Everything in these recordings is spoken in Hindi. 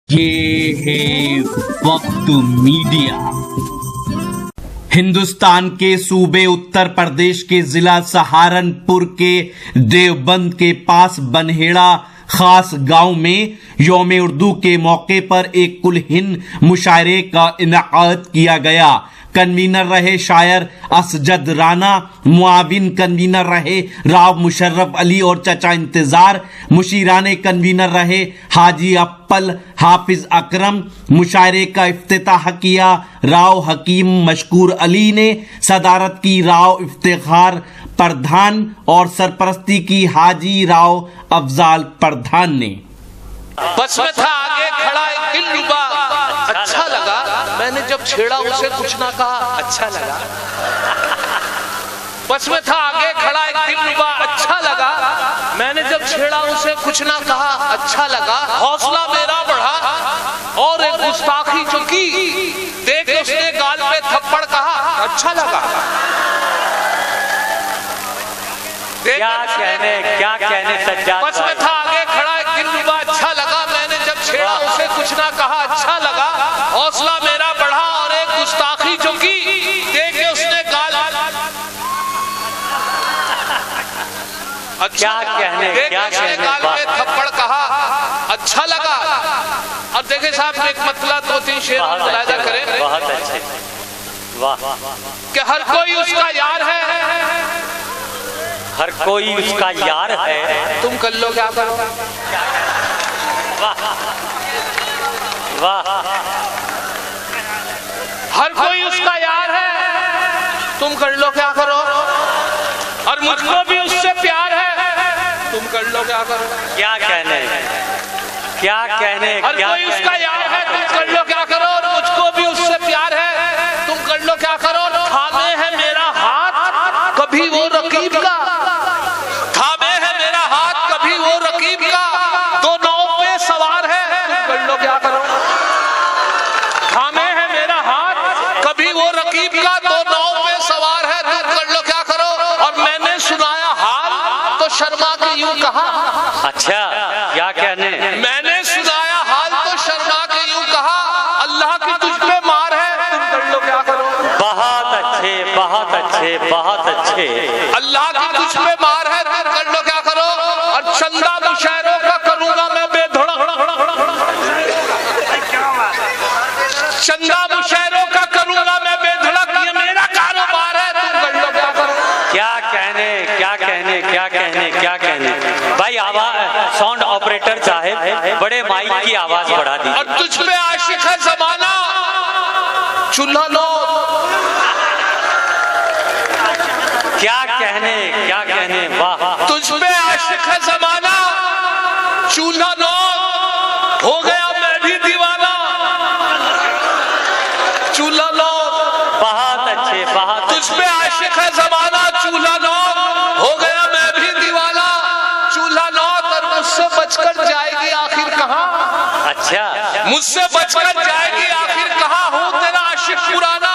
ये है वक्त मीडिया। हिंदुस्तान के सूबे उत्तर प्रदेश के जिला सहारनपुर के देवबंद के पास बनहेड़ा खास गांव में यौम उर्दू के मौके पर एक कुल हिंद मुशायरे का इनेकाद किया गया। कन्वीनर रहे शायर असजद राना, मुआविन कन्वीनर रहे राव मुशर्रफ अली और चचा इंतजार, मुशीराने कन्वीनर रहे हाजी अप्पल हाफिज अकरम। मुशायरे का इफ्तिताह किया राव हकीम मशकूर अली ने, सदारत की राव इफ्तिखार प्रधान और सरपरस्ती की हाजी राव अफजाल प्रधान ने। बस में था आगे खड़ा एक दिलरुबा, अच्छा लगा मैंने जब छेड़ा उसे कुछ ना कहा, अच्छा लगा। बस में था आगे खड़ा एक दिलरुबा, अच्छा लगा मैंने जब छेड़ा उसे कुछ ना कहा, अच्छा लगा। हौसला मेरा बढ़ा और एक गुस्ताखी जो की देख उसने गाल पे थप्पड़ कहा, अच्छा लगा। क्या कहने सज्जाद। बस में था आगे खड़ा एक दिलरुबा, अच्छा लगा मैंने जब छेड़ा उसे कुछ ना कहा, अच्छा लगा। हौसला मेरा बढ़ा और एक गुस्ताखी जो की देख के उसने गाल क्या कहने गाल पे थप्पड़ कहा, अच्छा लगा। अब देखे साहब एक मतलब दो तीन शेर मुलाहिजा करें। बहुत अच्छे, वाह। कि हर कोई उसका यार है, हर कोई उसका यार है, तुम कर लो क्या करो। वाह वाह। हर कोई उसका यार है, तुम कर लो क्या करो। और मुझको भी उससे प्यार है, तुम कर लो क्या करो। क्या कहने, क्या कहने। हर कोई उसका यार है, तुम कर लो क्या करो। और मुझको भी उससे प्यार है, तुम कर लो क्या करो। थामे है मेरा हाथ कभी वो रकीब का, थामे है मेरा हाथ कभी वो रकीब का, दो नाव पे सवार है, तुम कर लो क्या करो। थामे है मेरा हाथ कभी वो रकीब का, दो नाव पे सवार है, तुम कर लो क्या करो। और मैंने सुनाया हाल तो शर्मा के यूं कहा, अच्छा क्या कहने। मैंने सुनाया हाल तो शर्मा के यूं कहा, अल्लाह की तुझ पे मार है, तुम कर लो क्या करो। बहुत अच्छे, बहुत अच्छे, बहुत अच्छे। अल्लाह की तुझ पे मार है, तुम कर लो क्या करो। और चंदा मुशायरों का करूंगा मैं बेधड़क, चंदा मुशायरों का करूंगा मैं बेधड़क, ये मेरा कारोबार है, तुम कर लो क्या करो। क्या कहने, क्या कहने, क्या कहने, क्या कहने। भाई आवाज साउंड ऑपरेटर साहब बड़े माइक की आवाज बढ़ा दी। और तुझ पे आशिक है जमाना, चूल्हा लो। क्या कहने, क्या कहने, वाह। तुझ पे आशिक है जमाना, चूल्हा लो, हो गया मैं भी दीवाना, चूल्हा लो। बहुत अच्छे, बहुत। तुझ पे आशिक है जमाना, चूल्हा लो, हो गया मैं भी दीवाना, चूल्हा लो। और मुझसे बचकर जाएगी आखिर कहाँ, अच्छा मुझसे बचकर जाएगी आखिर कहाँ। हूँ तेरा आशिक पुराना,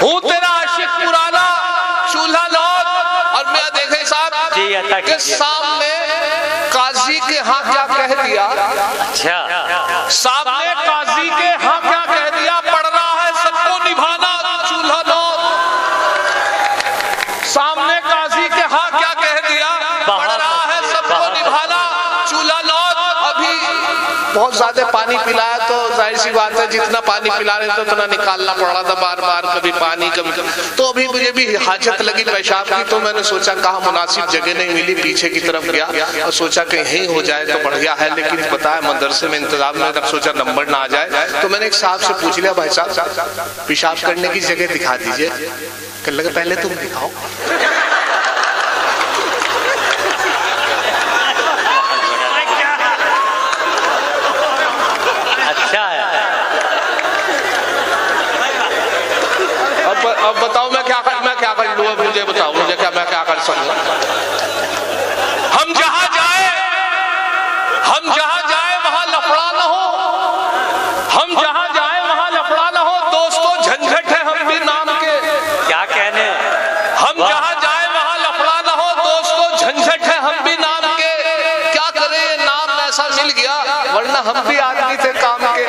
हूँ तेरा आशिक पुराना, चूल्हा लो। और मैं देखे साहब के सामने काजी के हाँ क्या कह दिया, अच्छा सामने काजी के हाँ क्या कह दिया, पड़ रहा है सबको निभाना, चूल्हा लो। सामने काजी के हाँ क्या कह दिया, पड़ रहा है सबको निभाना, चूल्हा लो। अभी बहुत ज्यादा पानी पिलाया तो जाहिर सी बात है जितना पानी पिला रहे थे उतना निकालना पड़ रहा था बार बार, कभी पानी कभी। तो अभी मुझे भी हाजत लगी पेशाब की, तो मैंने सोचा कहाँ मुनासिब जगह नहीं मिली, पीछे की तरफ गया और सोचा कहीं यहीं हो जाए तो बढ़िया है। लेकिन पता है मदरसे में इंतजाम में तब सोचा नंबर ना आ जाए, तो मैंने एक साहब से पूछ लिया, भाई साहब पेशाब करने की जगह दिखा दीजिए। कहने लगा पहले तुम दिखाओ। अच्छा है। अब बताओ मैं क्या कर लूँ, मुझे बताओ मुझे क्या, मैं क्या कर सकूँ। हम जहां जाए वहां लफड़ा ना हो, हम जहां जाए वहां लफड़ा ना हो, दोस्तों झंझट है हम भी नाम के। क्या कहने। हम जहां जाए वहां लफड़ा ना हो, दोस्तों झंझट है हम भी नाम के। क्या करें नाम ऐसा मिल गया, वरना हम भी आदमी थे काम के।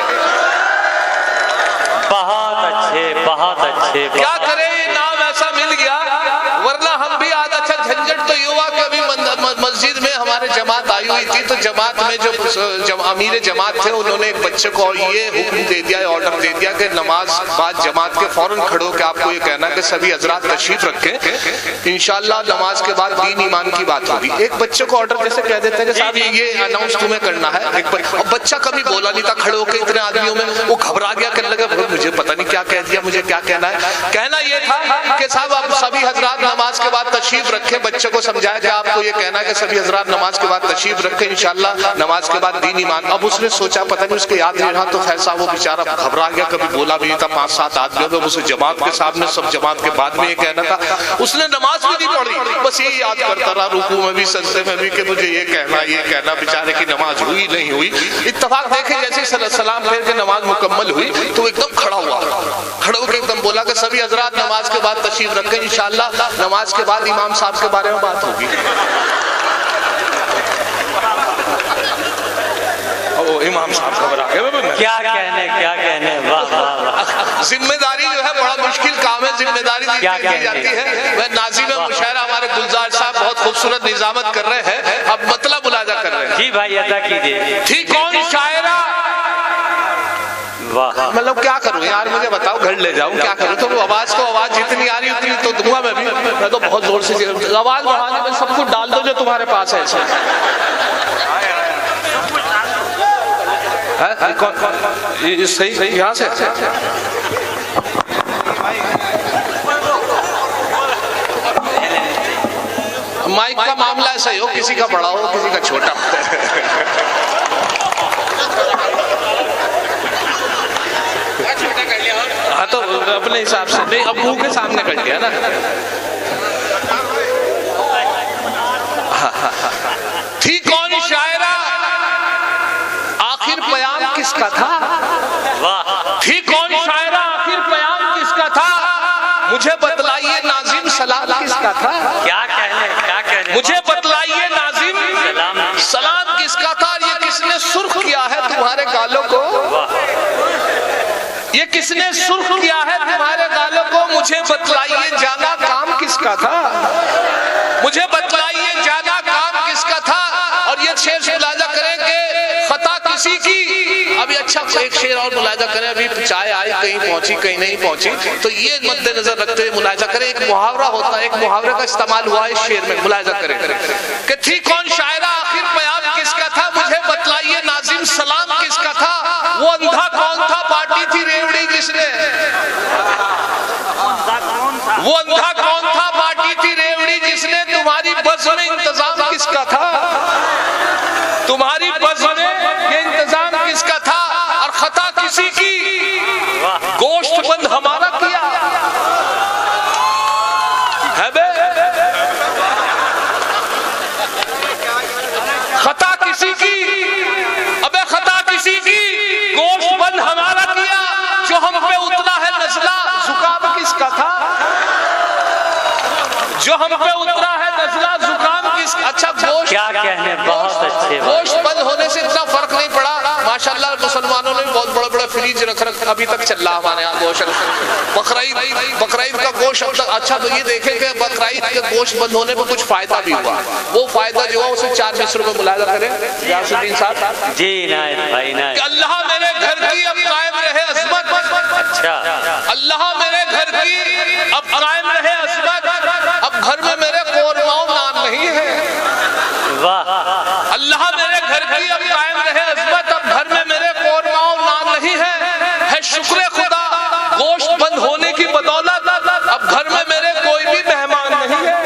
बहुत अच्छे, बहुत अच्छे। क्या करें, ये नाम ऐसा मिल गया, वरना हम भी आज। अच्छा झंझट तो ये हुआ कि अभी मस्जिद में हमारे जमात आई हुई थी, तो जमात में जो अमीर जमात थे उन्होंने एक बच्चे को ये हुक्म दे दिया, ऑर्डर दे दिया कि नमाज बाद जमात के फौरन खड़े होकर आपको ये कहना कि सभी हजरात तशरीफ रखें, इंशाल्लाह नमाज के बाद दीन ईमान की बात होगी। एक बच्चे को ऑर्डर जैसे कह देते हैं कि साहब ये अनाउंस तुम्हें करना है, और बच्चा कभी बोला नहीं था, खड़े होकर इतने आदमियों में वो घबरा गया, कहने लगा मुझे पता नहीं क्या कह दिया, मुझे क्या कहना है। कहना ये था कि साहब आप सभी हजरात नमाज के बाद तशरीफ रखें। बच्चे को समझाया कि आपको ये कहना है कि सभी हजरात नमाज के बाद तशरीफ रखें, इंशाल्लाह नमाज के बाद दीन ईमान। अब उसने सोचा पता नहीं उसको याद नहीं रहा, तो खैर साहब वो बेचारा घबरा गया, कभी बोला भी नहीं था, 5-7 आदमियों में उसे जमात के सामने सब जमात के बाद में ये कहना था, उसने नमाज भी नहीं पढ़ी, बस ये याद करता रहा रुकू में भी सजदे में भी कि मुझे ये कहना, बेचारे की नमाज हुई नहीं हुई। इत्तेफाक देखे जैसे सलाम फेर के नमाज मुकम्मल हुई तो एकदम खड़ा हुआ, खड़े होकर एकदम बोला कि सभी हजरात नमाज के बाद तशरीफ रखें, इंशाल्लाह नमाज के बाद इमाम साहब के बारे में बात होगी। ओ इमाम साहब घबरा गए, क्या कहने, क्या कहने। वाह वाह। जिम्मेदारी जो है बड़ा मुश्किल काम है, जिम्मेदारी दी जाती है। वह नाज़िम मुशायरा हमारे गुलजार साहब बहुत खूबसूरत निजामत कर रहे हैं, अब मतलब मुलाजा कर रहे हैं। जी भाई अदा कीजिए। थी कौन शायरा, वाह। मतलब क्या करूं यार, मुझे बताओ, घर ले जाऊं, क्या करूं। तो आवाज को आवाज जितनी आ रही उतनी तो दूंगा मैं तो बहुत जोर से आवाज बढ़ाने में सब कुछ डाल दो जो तुम्हारे पास है। सही यहाँ से माइक का मामला ऐसा ही हो, किसी का बड़ा हो किसी का छोटा। हाँ तो अपने हिसाब से नहीं, अब मुंह के सामने कर दिया ना। थी कौन शायरा, आखिर पयाम किसका था। थी कौन शायरा, आखिर पयाम किसका था, मुझे बतलाइए नाजिम सलाम किसका था। क्या कहने, क्या कहने। मुझे बतलाइए नाजिम सलाम किसका था, ये किसने सुर्ख किया है तुम्हारे गालों को, ये किसने सुर्ख किया है तुम्हारे गालों को, मुझे बतलाइए जाना काम किसका था, मुझे बतलाइए जाना काम किसका था। और ये शेर मुलाजा करेंगे खता किसी की। अभी अच्छा एक शेर और मुलाजा करें, अभी चाय आई कहीं पहुंची कहीं नहीं पहुंची, तो ये मद्देनजर रखते हुए मुलाजा करें। एक मुहावरा होता है, एक मुहावरे का इस्तेमाल हुआ है इस शेर में, मुलाजा करें कि थी कौन शायरा, आखिर पयाम किसका था, मुझे बतलाइए नाजिम सलाम किसका था। वो अंधा कौन था, पार्टी थी रेवड़ी जिसने, वो अंधा कौन था, पार्टी थी रेवड़ी जिसने, तुम्हारी बस में इंतजाम किसका था, तुम्हारी बस में ये इंतजाम किसका था। और खता किसी की, गोश्त बंद हमारा किया है बे, खता किसी की, अबे खता किसी की, गोश्त बंद हमारा किया, जो हम पे उतरा है नजला जुकाम किसका था, जो हम पे उतरा है नजला जुकाम किस। अच्छा गोश्त, क्या कहने, बहुत अच्छे। गोश्त बंद होने से इतना फर्क नहीं पड़ा, माशाल्लाह मुसलमानों ने बहुत बड़े बड़े फ्रिज रख अभी तक चल रहा हमारे यहाँ गोश्त। बकरीद का गोश्त अच्छा, तो ये देखें कि बकरीद के गोश्त बंद होने पर कुछ फायदा भी हुआ, वो फायदा जो हुआ उसे 4 मिसरों में मुलाजा करें यासुद्दीन साहब। जी नायत भाई नायत। अल्लाह मेरे घर की अब कायम रहे अज़मत, अच्छा, अल्लाह मेरे घर की अब कायम रहे अज़मत, अब घर में मेरे कोरमाओ नान नहीं है। वाह। अल्लाह मेरे घर की अब कायम रहे अज़मत, अब घर में मेरे कोरमाओ नान नहीं है शुक्र खुदा, गोश्त बंद होने की बदौलत अब घर में मेरे कोई भी मेहमान नहीं है।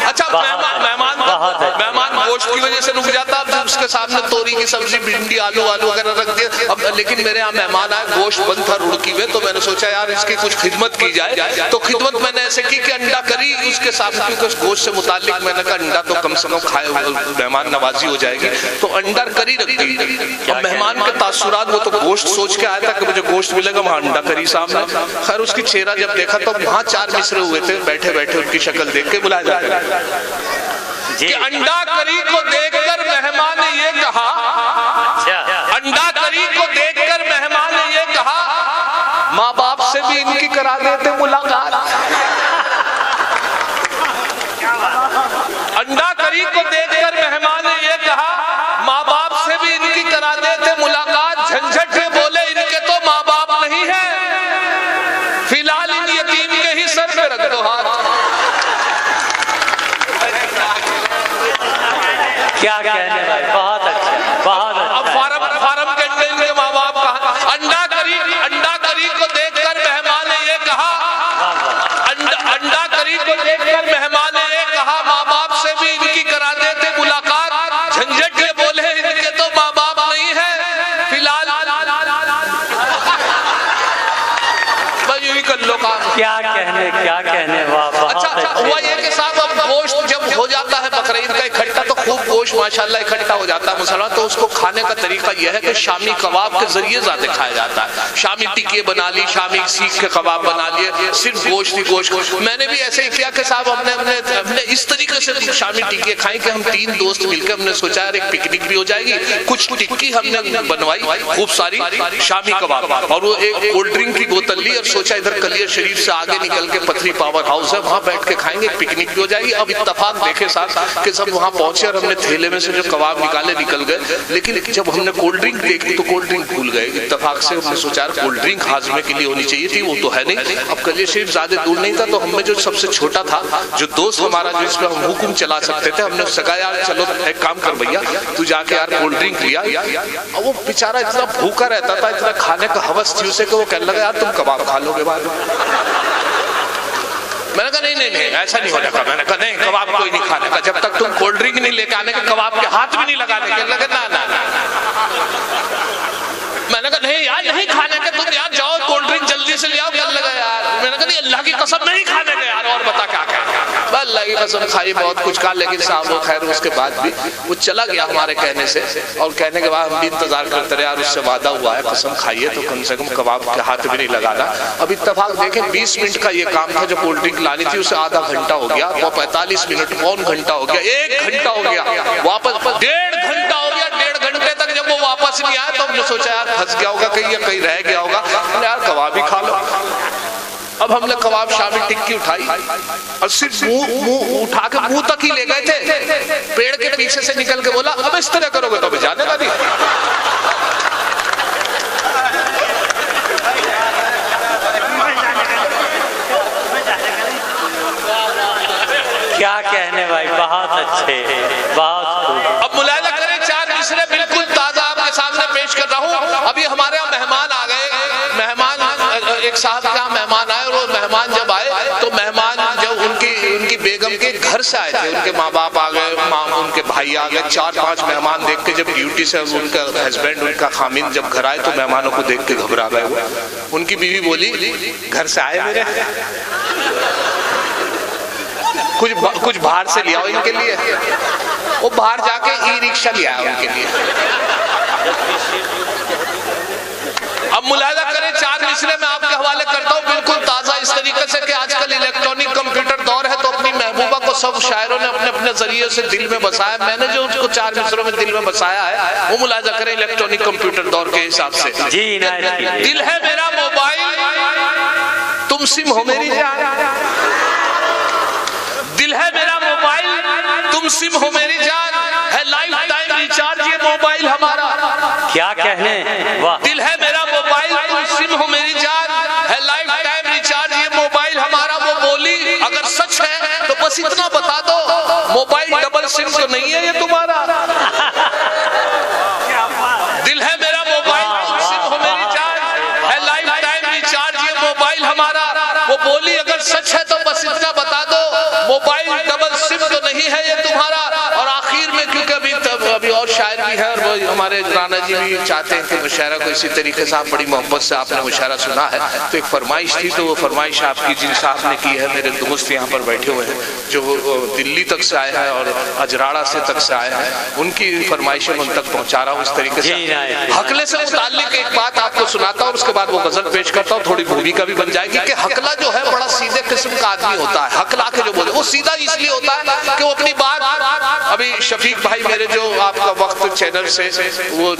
अच्छा मेहमान गोश्त की वजह से रुक जाता, अब उसके सामने तोरी की सब्जी, भिंडी, आलू वगैरह रख दिए। अब लेकिन मेरे यहाँ मेहमान आए, गोश्त बंद था रुड़की हुए, तो मैंने सोचा यार इसकी कुछ खिदमत की जाए। तो खिदमत मैंने ऐसे की कि अंडा करी उसके साथ, क्योंकि उस गोश्त से मुतालिक मैंने कहा अंडा तो कम से कम खाए, मेहमान नवाजी हो जाएगी, तो अंडा करी रख दी। अब मेहमान के तासुरात, वो तो गोश्त सोच के आया था कि मुझे गोश्त मिलेगा, वहाँ अंडा करी सामने। खैर उसकी चेहरा जब देखा तो वहाँ 4 मिसरे हुए थे, बैठे बैठे उनकी शक्ल देख के बुलाया जाता है। कि अंडा करी को देखकर मेहमान ने ये कहा, अंडा करी को देखकर मेहमान ने ये कहा, माँ बाप से भी इनकी करा देते मुलाकात। अंडा करी को देखकर मेहमान ने ये कहा, माँ बाप से भी इनकी करा देते मुलाकात। झंझट से बोले इनके तो माँ बाप नहीं है, फिलहाल इन यतीम के ही सर पे रख दो हाथ। क्या कहने भाई, बहुत अच्छा, बहुत अच्छा। अब फार्म के अंदर इनके माँ बाप कहा। अंडा करी को देखकर मेहमान ने ये कहा, अंडा करी को देखकर मेहमान ने ये कहा, माँ बाप से भी इनकी करा देते मुलाकात। झंझट के बोले इनके तो माँ बाप नहीं है, फिलहाल कर लो काम। क्या कहने वाह। अच्छा हुआ ये कि साहब अब गोश्त जब हो जाता है बकरीद का इकट्ठा, तो खूब गोश्त माशाल्लाह इकट्ठा हो जाता है मुसलमान, तो उसको खाने का तरीका यह है कि शामी कबाब के जरिए ज्यादा खाया जाता है। शामी टिक्के बना ली, शामी सीख के कबाब बना लिए, सिर्फ गोश्त ही गोश्त। मैंने भी ऐसे ही किया कि साहब हमने इस तरीके से शामी टिक्के खाए कि हम 3 दोस्त मिलकर हमने सोचा यार एक पिकनिक भी हो जाएगी। कुछ टिक्की हमने बनवाई खूब सारी शामी कबाब, और वो एक कोल्ड ड्रिंक की बोतल ली और सोचा इधर कलियर शरीफ से आगे निकल के पथरी पावर हाउस है, वहां बैठ के खाएंगे, पिकनिक भी हो जाएगी। अब इत्तेफाक देखे साहब कि सब वहां पहुंचे और हमने थैले में से जो कबाब निकाले निकल गए, लेकिन जब हमने कोल्ड ड्रिंक देखी तो कोल्ड ड्रिंक भूल गए। इत्तेफाक से हमने सोचा कोल्ड ड्रिंक हाजमे के लिए होनी चाहिए थी, वो तो है नहीं। अब कलियर शरीफ ज्यादा दूर नहीं था, तो हमें जो सबसे छोटा था जो दोस्त हमारा जिसमें हम हुक्म चला सकते थे, हमने सका यार चलो एक काम कर भैया तू जाके यार कोल्ड ड्रिंक लिया। वो बेचारा इतना भूखा रहता था, इतना खाने का हवस थी उसे कि वो कहने लगा यार तुम कबाब खा लोगे बाद में। मैंने कहा नहीं ऐसा नहीं हो जाता। मैंने कहा नहीं कबाब कोई नहीं खाने का, जब तक तुम कोल्ड ड्रिंक नहीं लेके आने के, कबाब के हाथ भी नहीं लगाने के। लगे ना मैंने कहा नहीं यार नहीं खाने के, तुम यार जाओ कोल्ड ड्रिंक जल्दी से ले आओ। कर लगा यार मैंने कहा नहीं अल्लाह की कसम नहीं खाने के यार, और बता क्या क्या। अल्लाह की कसम खाई बहुत कुछ कहा, लेकिन साहब वो खैर उसके बाद भी वो चला गया हमारे कहने से, और कहने के बाद हम भी इंतजार करते रहे यार उससे वादा हुआ है कसम खाइए तो कम से कम कबाब के हाथ भी नहीं लगाना। अब इत्तेफाक देखें 20 मिनट का ये काम था, जो कोल्ड ड्रिंक लानी थी उसे आधा घंटा हो गया, वो 45 मिनट पौन घंटा हो गया, 1 घंटा हो गया, वापस 1.5 घंटा हो गया। 1.5 घंटे तक जब वो वापस नहीं आया तो हमने सोचा यार फंस गया होगा कहीं या कहीं रह गया होगा, यार कबाब ही खा लो। अब हमने कबाब शामी टिक्की उठाई और सिर्फ मुंह उठा के मुंह तक ही ले गए थे, पेड़ के पीछे से निकल के बोला अब इस तरह करोगे तो अभी जाने का नहीं। क्या कहने भाई, बहुत अच्छे, बहुत खूब। अब मुलायदा करें 4 मिसरे बिल्कुल ताजा आपके सामने पेश कर रहा हूँ। अभी हमारे यहाँ मेहमान आ गए, मेहमान एक साहब के यहाँ मेहमान आए, और वो मेहमान जब आए तो मेहमान जब उनकी बेगम के घर से आए थे, उनके माँ बाप आ गए, उनके भाई आ गए, 4-5 मेहमान देख के जब ड्यूटी से उनका हस्बैंड उनका खामिन जब घर आए तो मेहमानों को देख के घबरा गए। उनकी बीवी बोली घर से आए मेरे, कुछ बाहर से ले आओ इनके लिए। वो बाहर जाके ई-रिक्शा ले आया उनके लिए। अब मुलाहिजा करें 4 मिसरे में आपके हवाले करता हूँ बिल्कुल ताजा, इस तरीके से कि आजकल इलेक्ट्रॉनिक कंप्यूटर दौर है, तो अपनी महबूबा को सब शायरों ने अपने अपने जरिए से दिल में बसाया। मैंने जो उसको 4 मिसरों में दिल में बसाया है वो मुलाहिजा करें इलेक्ट्रॉनिक कंप्यूटर दौर के हिसाब से। जी दिल है मेरा मोबाइल तुम सिम हो मेरी जान, दिल है मेरा मोबाइल तुम सिम हो मेरी जान, है लाइफ टाइम रिचार्ज ये मोबाइल हमारा। क्या कहने वाह। दिल है मेरा मोबाइल तुम सिम हो मेरी जान, है लाइफ टाइम रिचार्ज ये मोबाइल हमारा। वो बोली अगर सच है तो बस इतना बता दो, मोबाइल डबल सिम तो नहीं है ये तुम्हारा। दिल है मेरा मोबाइल तुम सिम हो मेरी जान, है लाइफ टाइम रिचार्ज ये मोबाइल हमारा। वो बोली अगर सच है तो बस इतना बता दो, मोबाइल डबल सिम तो नहीं है ये तुम्हारा। और आखिर में क्योंकि अभी और और शायर भी हैं और वो हमारे राणा जी भी चाहते हैं कि मुशायरा को इसी तरीके से, आप बड़ी मोहब्बत से आपने मुशायरा सुना है, तो एक फरमाइश थी, तो वो फरमाइश आपकी जिन साहब ने की है, मेरे दोस्त यहाँ पर बैठे हुए हैं जो दिल्ली तक से आए हैं और अजराड़ा से तक से आए हैं, उनकी फरमाइशें उन तक पहुँचा रहा हूँ इस तरीके से। हकले से मुताल्लिक एक बात आपको सुनाता हूँ, उसके बाद वो गजल पेश करता हूँ, थोड़ी भूमिका भी बन जाएगी कि हकला जो है बड़ा सीधे किस्म का आदमी होता है। हकला के जो बोले वो सीधा इसलिए होता है कि वो अपनी बात, अभी शफीक भाई मेरे जो आपका वक्त चैनल से वो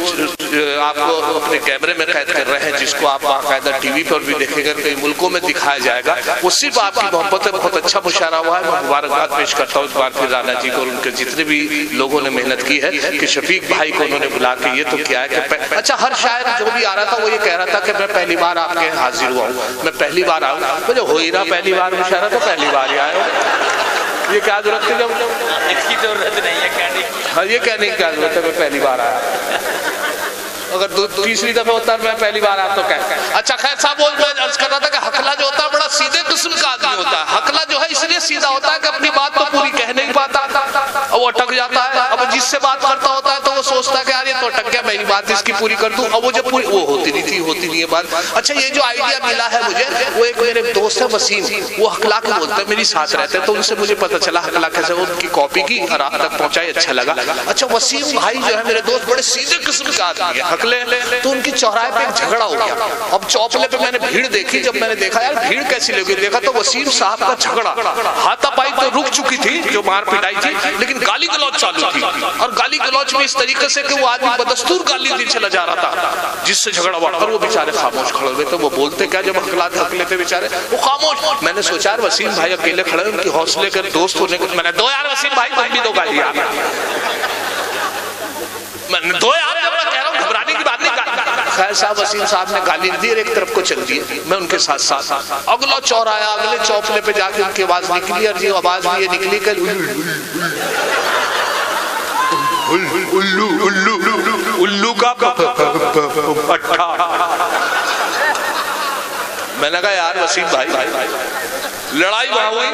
आपको अपने कैमरे में कैद कर रहे हैं, जिसको आप बाकायदा टीवी पर भी देखेंगे, कई मुल्कों में दिखाया जाएगा, वो सिर्फ आपकी मोहब्बत है। बहुत अच्छा मुशायरा हुआ है, मैं मुबारकबाद पेश करता हूँ इस बार फिर राणा जी को और उनके जितने भी लोगों ने मेहनत की है कि शफीक भाई को उन्होंने बुला के, ये तो क्या है कि अच्छा हर शायर जो भी आ रहा था वो ये कह रहा था कि मैं पहली बार आपके हाजिर हुआ हूँ, मैं पहली बार आऊँ, मुझे हो ही रहा पहली बार मुशायरा, तो पहली बार ही आया हूँ, ये क्या जरूरत है, जब इसकी जरूरत नहीं है कहने की। हाँ, ये कहने की क्या जरूरत है, मैं पहली बार आया। अगर तीसरी दफा होता मैं पहली बार आप तो कह। अच्छा खैर साहब, मैं अर्ज कर रहा था कि हकला जो होता है बड़ा सीधे किस्म का आदमी होता है। हकला जो है इसलिए सीधा होता है कि अपनी बात तो पूरी कह नहीं पाता और वो अटक जाता है। अब जिससे बात करता होता है तो वो सोचता है कि यार ये तो अटक गया, मेरी बात इसकी पूरी कर दूं, और वो जब पूरी वो होती नहीं है बात। अच्छा ये जो आइडिया मिला है मुझे, वो एक मेरे दोस्त है वसीम, वो हकला के बोलते हैं, मेरी साथ रहते हैं, तो उनसे मुझे पता चला हकला कैसे, उनकी कॉपी की और आप तक पहुंचाई, अच्छा लगा। अच्छा वसीम भाई जो है मेरे दोस्त बड़े सीधे किस्म का आदमी है हकले, तो उनकी चौराहे पे एक झगड़ा हो गया। अब चौपले पे मैंने भीड़ देखी, जब मैंने देखा यार भीड़ कैसी लगी, देखा तो वसीम साहब का झगड़ा, हाथापाई तो रुक चुकी थी जो मार पिटाई थी, लेकिन गाली गलौज चालू थी, और गाली गलौज में इस तरीके से कि वो आदमी बदस्तूर गाली दी चला जा रहा था जिससे झगड़ा हुआ, और वो बेचारे खामोश खड़े हुए थे। वो बोलते क्या जब हकले थे बेचारे, वो खामोश। मैंने सोचा यार वसीम भाई अकेले खड़े, उनकी हौसले के दोस्त होने को, मैंने दो यार वसीम भाई, तुम भी दो गाली, मैंने दो यार, जब मैं कह रहा हूँ घबराने की बात नहीं। खैर साहब वसीम साहब ने गाली दी और एक तरफ को चल दी, मैं उनके साथ साथ अगला चौराया, अगले चौपले पे जाके उनकी आवाज निकली, और जी आवाज भी ये निकली कि उल्लू का पट्टा। मैंने कहा यार वसीम भाई, लड़ाई वहां हुई,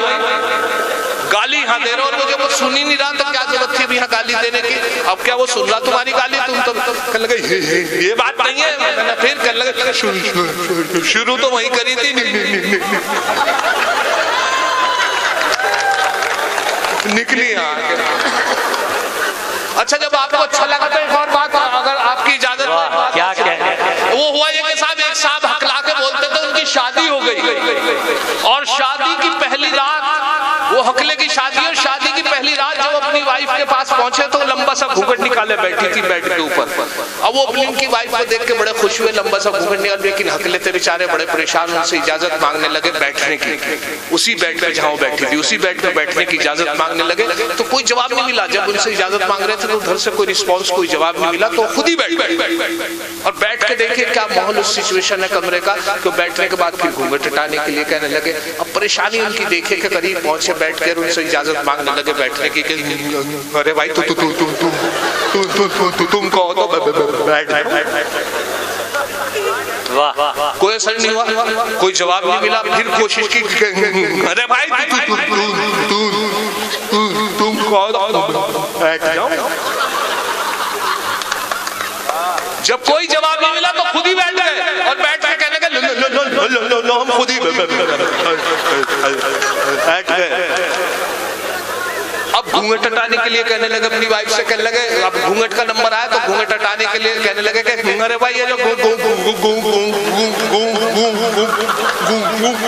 गाली यहाँ दे रहे हो, और मुझे वो सुन ही नहीं रहा, तो क्या जरूरत थी यहाँ गाली देने की। अब क्या वो सुन रहा तुम्हारी गाली, तुम तो कहने लगे ये बात नहीं है। मैंने फिर कहने लगे शुरू तो वही करी थी, निकली यहाँ। अच्छा जब आपको अच्छा लगा तो एक और बात, अगर आपकी इजाजत क्या कहने, वो हुआ ये कि साहब एक साहब हकला के बोलते थे, उनकी शादी हो गई, और शादी की पहली रात, वो हकले की शादी, और शादी की पहली रात जब अपनी वाइफ के पास पहुंचे तो लंबा सा घूंघट निकाले बैठी थी बेड के ऊपर। अब वो अपनी उनकी वाइफ को देख के बड़े खुश हुए, लंबा सा घूंघट निकाल, लेकिन हकले थे बेचारे बड़े परेशान, उनसे इजाजत मांगने लगे बैठने की, उसी बेड पे जहां वो बैठी थी उसी बेड पे बैठने की इजाजत मांगने लगे, तो कोई जवाब नहीं मिला। जब उनसे इजाजत मांग रहे थे तो उधर से कोई रिस्पॉन्स, कोई जवाब नहीं मिला, तो खुद ही बैठ गए और बैठ के देखिए क्या माहौल उस सिचुएशन है कमरे का। तो बैठने के बाद फिर घूंघट हटाने के लिए कहने लगे। अब परेशानी उनकी देखे के करीब पहुंचे, बैठ कर उनसे इजाजत मांगने लगे बैठने की, अरे भाई तुम कहो तो बैठ। वाह, कोई असर नहीं हुआ, कोई जवाब नहीं मिला। फिर कोशिश की, अरे भाई तुम बैठ जाओ। जब कोई जवाब नहीं मिला तो खुद ही बैठ गए, और बैठ के कहने लगे लो हम खुद ही बैठ गए। अब घूंघट हटाने के लिए कहने लगे अपनी वाइफ से, कहने लगे अब घूंघट का नंबर आया तो घूंघट हटाने के लिए कहने लगे कि अरे भाई ये जो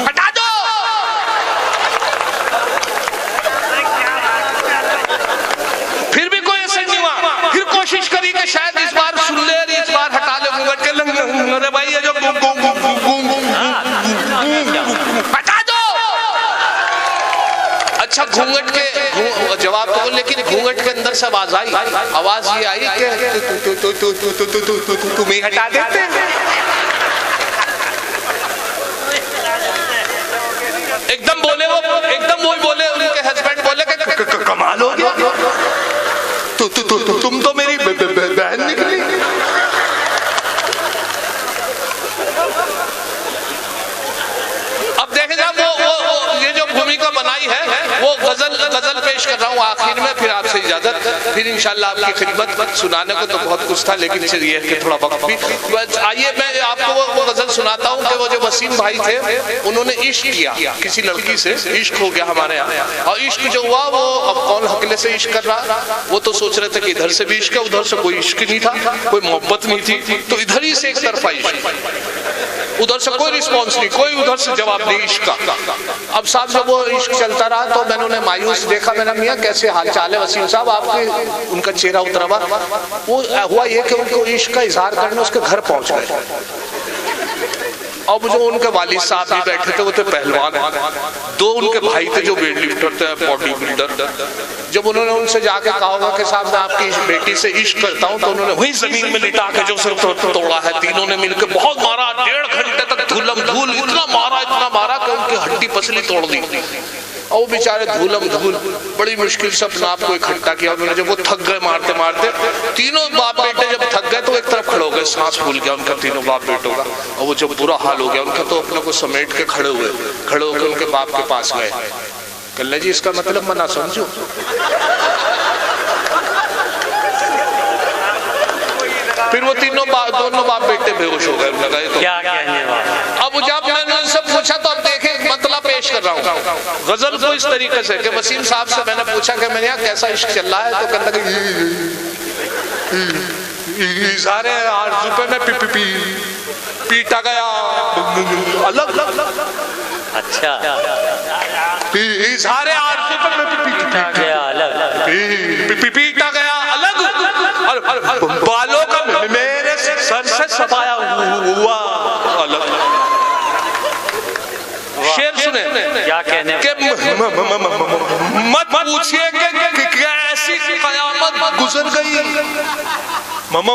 हटा दो। फिर भी कोई असर नहीं हुआ। फिर कोशिश करी कि शायद इस बार सुन ले, इस बार हटा ले घूंघट के, अरे भाई ये जो हटा दो। अच्छा घूंघट के जवाब तो, लेकिन घूंघट के अंदर से आवाज आई, आवाज ये आई कि तुम ही हटा देते। एकदम बोले वो, एकदम वो बोले, उनके हस्बैंड बोले कि कमाल हो गया, तुम तो मेरी बहन निकली। अब देखे जा वो ये जो भूमिका का बनाई है वो गजल पेश कर रहा हूँ आखिर में, फिर आपसे इजाजत, फिर इंशाल्लाह आपकी खिदमत। सुनाने को तो बहुत कुछ था लेकिन ये है कि थोड़ा वक्त भी। आइए मैं आपको वो गजल सुनाता हूँ कि वो जो वसीम भाई थे उन्होंने इश्क किया किसी लड़की से, इश्क हो गया हमारे यहाँ, और इश्क जो हुआ वो अब कौन हकले से इश्क कर रहा, वो तो सोच रहे थे कि इधर से भी इश्क है, उधर से कोई इश्क नहीं था, कोई मोहब्बत नहीं थी, तो इधर ही से एक तरफा इश्क, उधर से कोई रिस्पॉन्स नहीं, कोई उधर से जवाब नहीं इश्क का। अब साहब जब वो इश्क चलता रहा तो मैंने उन्हें मायूस देखा, मैंने मियाँ कैसे हाल चाल है वसीम साहब आपके, उनका चेहरा उतरा हुआ। वो हुआ ये कि उनको इश्क का इजहार करने उसके घर पहुंच गए, अब जो उनके वालिद साहब भी बैठे थे वो थे पहलवान, दो उनके भाई थे जो वेट लिफ्टर थे, बॉडी बिल्डर। जब उन्होंने उनसे जाके कहा होगा कि साहब मैं आपकी बेटी से इश्क करता हूँ, तो उन्होंने वही जमीन में लिटा के जो सिर तोड़ा है, तीनों ने मिलकर बहुत मारा, 1.5 घंटे तक धूलम धूल, इतना मारा कि उनकी हड्डी पसली तोड़ दी, और वो बेचारे धूलम धूल बड़ी मुश्किल से अपने आप को इकट्ठा किया उन्होंने। जब वो थक गए मारते मारते, तीनों बाप बेटे जब थक गए तो एक तरफ खड़े हो गए, सांस फूल गया उनका तीनों बाप बेटों का, और वो जब बुरा हाल हो गया उनका तो अपने को समेट के खड़े होकर उनके बाप के पास गए। कल्ला जी इसका मतलब मना समझो, फिर वो दोनों बाप बेटे बेहोश हो गए। तो क्या कहने वाला। अब जब मैंने उनसे पूछा तो अब देखे मतलब पेश कर रहा हूँ गजल को इस तरीके से कि वसीम साहब से मैंने पूछा कि मेरे यहाँ कैसा इश्क चल रहा है, तो कहने लगे सारे 8 रुपए में पीटा गया अलग, अच्छा सारे 8 रुपए में पीटा गया अलग, और बालों का मेरे सर से सफाया हुआ अलग। शेर सुने क्या कहने के मत पूछिए कि कैसी कयामत गुजर गई, मत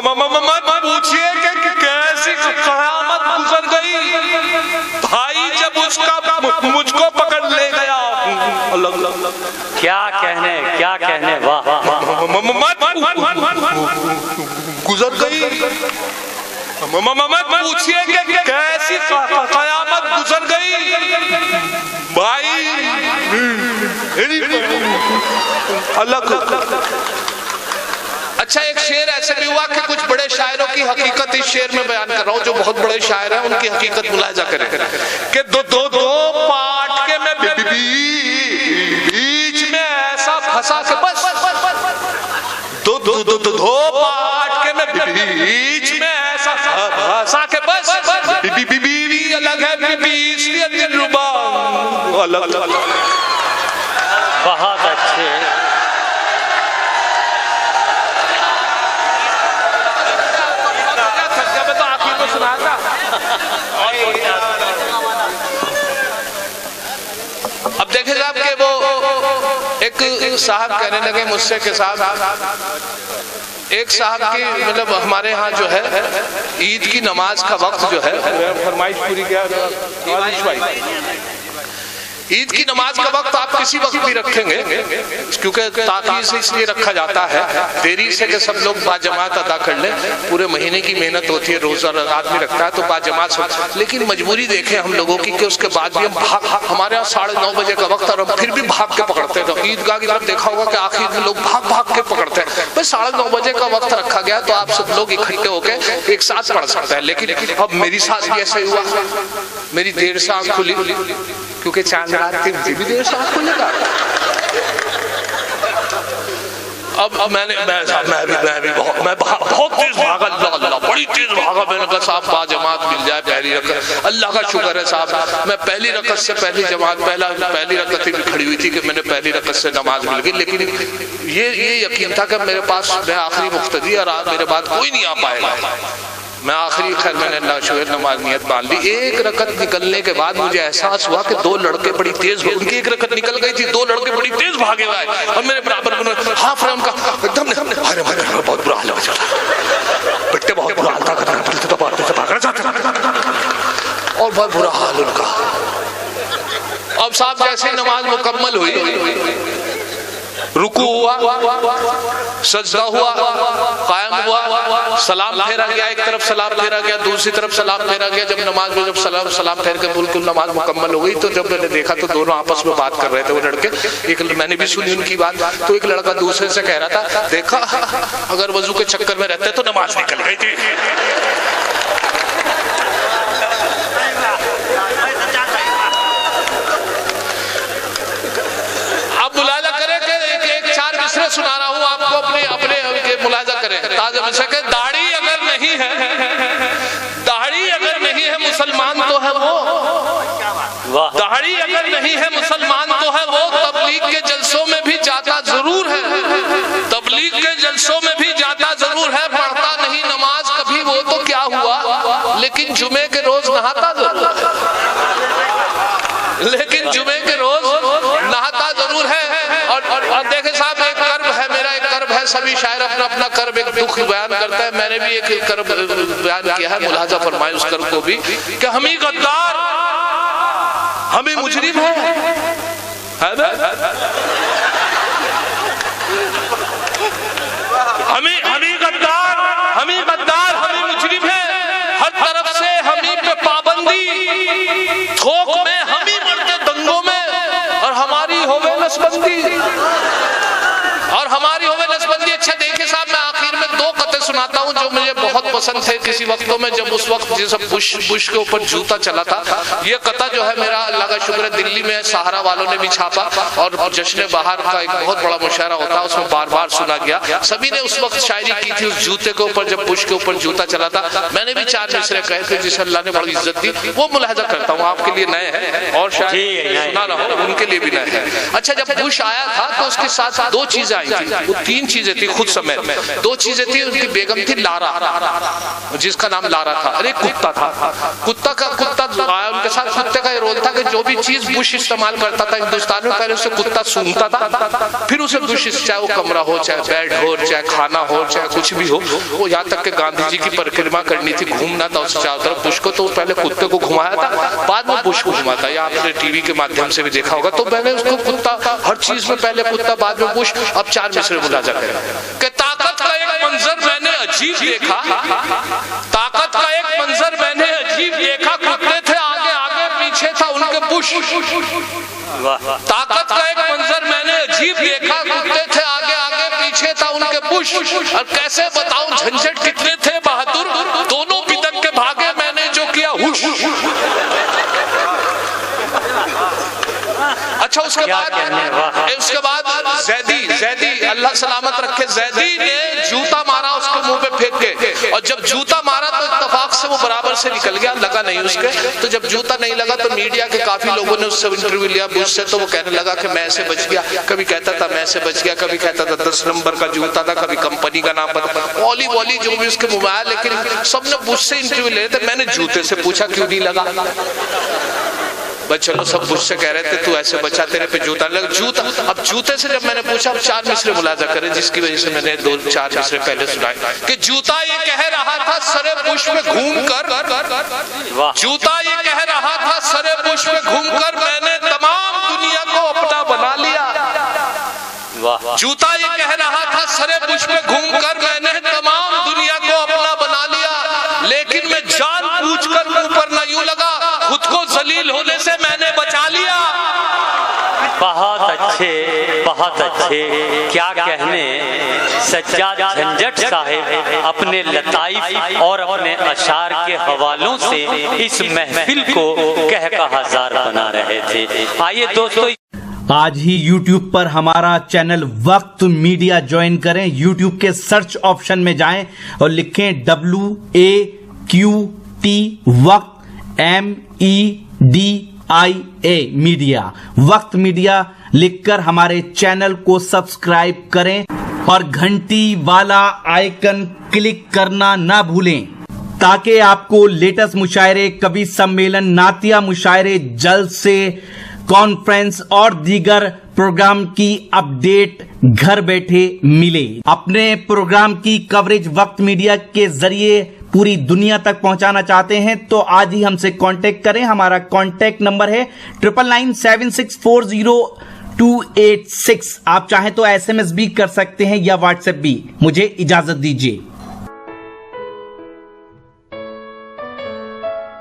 पूछिए कि कैसी कयामत गुजर गई, भाई जब उसका मुझको पकड़ ले गया अलग। क्या कहने वाह, गुजर गई, मत पूछिए कि कैसी कयामत गुजर गई, भाई अलग। अच्छा एक शेर ऐसे भी हुआ कि कुछ बड़े शायरों की हकीकत इस शेर में बयान कर रहा हूँ, जो बहुत बड़े शायर हैं उनकी हकीकत मुलाहिजा करें कि दो पाट के मैं बीच में ऐसा फंसा के बस, दो पाट के मैं बीच में ऐसा फंसा के बस, बीवी अलग है बीवी दिलरुबा अलग। बहुत अच्छे। अब देखे साहब के वो एक साहब कहने लगे मुझसे के साहब एक साहब की मतलब हमारे यहाँ जो है ईद की नमाज का वक्त जो है, फरमाइश पूरी क्या ईद की नमाज का वक्त आप किसी वक्त भी रखेंगे, क्योंकि ताकीद से इसलिए रखा जाता है देरी से कि सब लोग बाजमात अदा कर लें। पूरे महीने की मेहनत होती है, रोजा आदमी रखता है तो बाजमात सब, लेकिन मजबूरी देखें हम लोगों की कि उसके बाद भी हम हमारे यहाँ 9:30 बजे का वक्त और हम फिर भी भाग के पकड़ते हैं। तो ईदगाह की तरफ देखा होगा कि आखिर में लोग भाग के पकड़ते हैं, भाई 9:30 बजे का वक्त रखा गया तो आप सब लोग इकट्ठे होकर एक साथ पढ़ सकते हैं। लेकिन अब मेरी साथ भी ऐसा हुआ, मेरी देर से आँख खुली क्योंकि चांद रात के भी देर से आँख खुलेगा। अब मैं बहुत तेज भागा, अल्लाह बड़ी तेज भागा। मैंने कहा साहब बाजमात मिल जाए पहली रकत, अल्लाह का शुक्र है साहब मैं पहली रकत से पहली जमात पहली रकत ही खड़ी हुई थी कि मैंने पहली रकत से नमाज मिल गई। लेकिन ये यकीन था कि मेरे पास मैं आखिरी मुख्तदी और मेरे बाद कोई नहीं आ पाएगा। मैं आखिरी खैर मैंने अल्लाह शुक्र नमाज नियत बांध ली। एक रकत निकलने के बाद मुझे एहसास हुआ कि 2 लड़के बड़ी तेज, उनकी एक रकत निकल गई थी, 2 लड़के बड़ी तेज भागे हुए और मेरे बराबर हाफ रहे उनका एकदम अरे बहुत बुरा हाल हो जाता, बेटे बहुत बुरा हाल था और बहुत बुरा हाल उनका। अब साहब जैसे नमाज मुकम्मल हुई, रुकू हुआ, सजदा हुआ, कायम हुआ, सलाम फेरा गया, एक तरफ सलाम फेरा गया, दूसरी तरफ सलाम फेरा गया। जब नमाज में जब सलाम फेर के बिल्कुल नमाज मुकम्मल हो गई तो जब मैंने देखा तो दोनों आपस में बात कर रहे थे वो लड़के। एक मैंने भी सुनी उनकी बात, तो एक लड़का दूसरे से कह रहा था, देखा अगर वजू के चक्कर में रहते तो नमाज निकल गई थी। आप मुलाजा करें कि एक चार मिसरे सुना रहा हूं आपको, अपने अपने मुलाजा करें। ताज़ा मिसरे के, दाढ़ी अगर नहीं है मुसलमान तो है वो, दाढ़ी अगर नहीं है मुसलमान तो है वो, तबलीग के जलसों में भी जाता जरूर है, तबलीग के जलसों में भी जाता जरूर है, पढ़ता नहीं नमाज कभी वो तो क्या हुआ, लेकिन जुमे के रोज नहाता जरूर है, लेकिन जुमे के रोज नहाता जरूर है। और देखे साहब, एक कर्ब है मेरा, एक कर्ब है, सभी शायर अपना अपना कर्ब एक दुख बयान करता है, मैंने भी एक कर्ब बयान किया है, मुलाजा फरमाए उस कर्ब को भी, कि हम ही गद्दार, हम ही मुजरिम है ना? हम ही गद्दार, हम ही मुजरिम है, हर तरफ से हम ही पे पाबंदी, थोक में हम ही मरते दंगों में, और हमारी होवे नसबंदी, और हमारी होवे नसबंदी। अच्छा देखिए साहब, मैं आखिर में दो कते सुनाता हूँ जो मुझे बहुत पसंद थे किसी वक्तों में, जब उस वक्त जैसे बुश के ऊपर जूता चला था। ये कता जो है मेरा अल्लाह का शुक्र है दिल्ली में सहारा वालों ने भी छापा, और जश्न बहार का एक बहुत बड़ा मुशायरा होता है, उसमें बार बार सुना गया। सभी ने उस वक्त शायरी की थी उस जूते के ऊपर, जब बुश के ऊपर जूता चला था। मैंने भी चार मिसरे कहे थे जिसे अल्लाह ने बड़ी इज्जत दी, वो मुलाजा करता हूँ, आपके लिए नए हैं और शायद सुना रहा हूँ उनके लिए भी नए हैं। अच्छा, जब बुश आया था तो उसके साथ दो चीजें आई थी, वो तीन चीजें थी खुद समेत। दो चीजें थी, उनकी बेगम थी लारा, जिसका नाम लारा था, अरे कुत्ता था, कुत्ता आया उनके साथ। कुत्ते का ये रोल था कि जो भी चीज बुश इस्तेमाल करता था हिंदुस्तान में, पहले उसे कुत्ता सूंघता था, फिर उसे बुश, चाहे वो कमरा हो, चाहे बेड हो, चाहे खाना हो, चाहे कुछ भी हो, वो यहाँ तक के गांधी जी की परिक्रमा करनी थी, घूमना था उससे चारों तरफ, बुश को तो पहले कुत्ते को घुमाया था, बाद में बुश को घुमाया था, या आपने टीवी के माध्यम से भी देखा होगा। तो पहले उसको कुत्ता, हर चीज में पहले कुत्ता, बाद में बुश। अब चार मिसरे मुलाजा करें कि ताकत का एक मंजर मैंने अजीब देखा, ताकत का एक मंजर मैंने अजीब देखा, कुत्ते थे आगे आगे, पीछे था उनके बुश। ताकत का एक मंजर मैंने अजीब देखा, कुत्ते थे आगे आगे, पीछे था उनके बुश। और कैसे बताऊं झंझट कितने थे बहादुर, दोनों बिदक के भागे, मैंने जो किया हुश। अच्छा, उसके बाद जैदी अल्लाह सलामत रखे, जैदी ने जूता मारा उसके मुंह पे फेंक के, और जब जूता मारा तो इत्तेफाक से वो बराबर से निकल गया, लगा नहीं उसके। तो जब जूता नहीं लगा तो मीडिया के काफी लोगों ने उससे इंटरव्यू लिया बुश से, तो वो कहने लगा कि मैं ऐसे बच गया, कभी कहता था मैं ऐसे बच गया, कभी कहता था 10 नंबर का जूता था, कभी कंपनी का नाम पता, वॉली जो भी उसके मोबाइल, लेकिन सबने बुश से इंटरव्यू ले रहे थे। मैंने जूते से पूछा क्यों नहीं लगा, बस चलो सब मुझसे कह रहे थे तू ऐसे बचा, तेरे पे जूता लग, जूता। अब जूते से जब मैंने पूछा, अब चार मिसरे मुलाजा करें, जिसकी वजह से मैंने 2-4 मिसरे पहले सुनाए कि जूता ये कह रहा था सरे बुश पे घूमकर, जूता ये कह रहा था सरे बुश पे घूमकर, मैंने तमाम दुनिया को अपना बना लिया। जूता ये कह रहा था सरे बुश पे घूमकर, मैंने तमाम दुनिया को अपना बना लिया, लेकिन मैं जानबूझकर मुंह पर न यूं लगा, खुद को जलील होने से मैंने बचा लिया। बहुत अच्छे, क्या कहने सज्जाद झंझट साहिब अपने लताइफ और अपने अशार के हवालों से इस महफिल को कह का हजार बना रहे थे। आइए दोस्तों, आज ही YouTube पर हमारा चैनल वक्त मीडिया ज्वाइन करें। YouTube के सर्च ऑप्शन में जाएं और लिखें WAQT वक्त, MEDIA मीडिया, वक्त मीडिया लिखकर हमारे चैनल को सब्सक्राइब करें और घंटी वाला आइकन क्लिक करना ना भूलें, ताकि आपको लेटेस्ट मुशायरे, कवि सम्मेलन, नातिया मुशायरे, जलसे, कॉन्फ्रेंस और दीगर प्रोग्राम की अपडेट घर बैठे मिले। अपने प्रोग्राम की कवरेज वक्त मीडिया के जरिए पूरी दुनिया तक पहुंचाना चाहते हैं तो आज ही हमसे कांटेक्ट करें। हमारा कांटेक्ट नंबर है 9997640286। आप चाहें तो SMS भी कर सकते हैं या व्हाट्सएप भी। मुझे इजाजत दीजिए।